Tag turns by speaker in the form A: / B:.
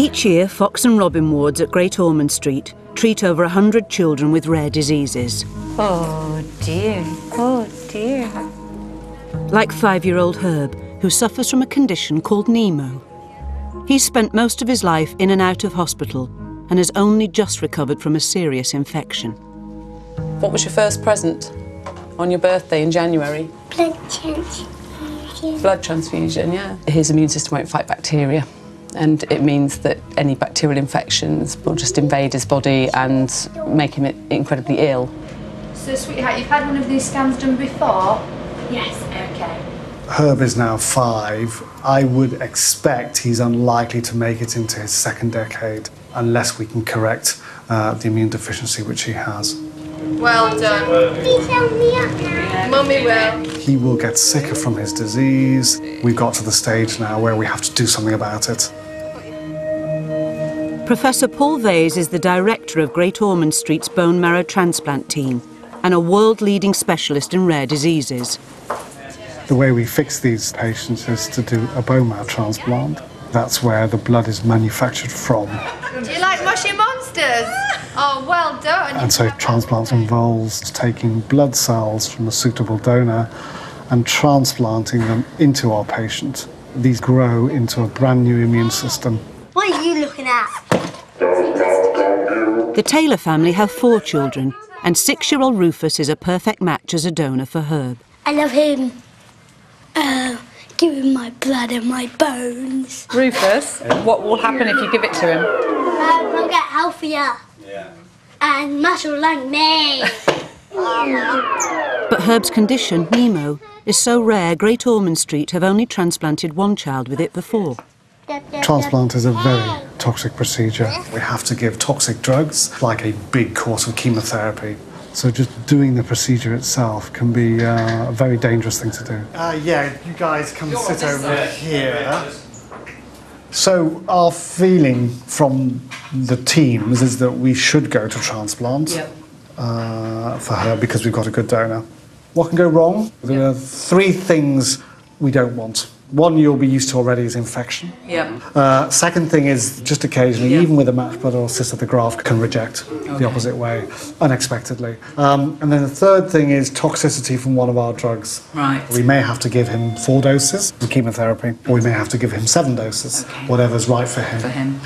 A: Each year, Fox and Robin wards at Great Ormond Street treat over 100 children with rare diseases.
B: Oh dear, oh dear.
A: Like 5-year-old Herb, who suffers from a condition called Nemo. He's spent most of his life in and out of hospital and has only just recovered from a serious infection.
C: What was your first present on your birthday in January?
D: Blood transfusion.
C: Blood transfusion, yeah. His immune system won't fight bacteria, and it means that any bacterial infections will just invade his body and make him incredibly ill.
E: So, sweetheart, you've had one of these scans done before?
D: Yes.
E: Okay.
F: Herb is now 5. I would expect he's unlikely to make it into his second decade unless we can correct the immune deficiency which he has.
E: Well done.
D: Please help me up now.
E: Mummy will.
F: He will get sicker from his disease. We've got to the stage now where we have to do something about it.
A: Professor Paul Vase is the director of Great Ormond Street's bone marrow transplant team and a world-leading specialist in rare diseases.
F: The way we fix these patients is to do a bone marrow transplant. That's where the blood is manufactured from.
E: Do you like mushy monsters? Oh, well done.
F: And so transplant involves taking blood cells from a suitable donor and transplanting them into our patient. These grow into a brand new immune system.
D: What are you looking at?
A: The Taylor family have 4 children, and 6-year-old Rufus is a perfect match as a donor for Herb.
D: I love him. Give him my blood and my bones.
B: Rufus, what will happen if you give it to him?
D: I'll get healthier. And muscle like me.
A: But Herb's condition, Nemo, is so rare Great Ormond Street have only transplanted 1 child with it before.
F: Transplant is a very toxic procedure. We have to give toxic drugs, like a big course of chemotherapy. So just doing the procedure itself can be a very dangerous thing to do. Yeah, you guys come sit over here. So our feeling from the teams is that we should go to transplant for her because we've got a good donor. What can go wrong? There are 3 things we don't want. 1 you'll be used to already is infection. Second thing is just occasionally, even with a matched blood or cyst, the graft can reject the opposite way, unexpectedly. And then the third thing is toxicity from one of our drugs.
B: Right.
F: We may have to give him 4 doses of chemotherapy, or we may have to give him 7 doses, whatever's right for him.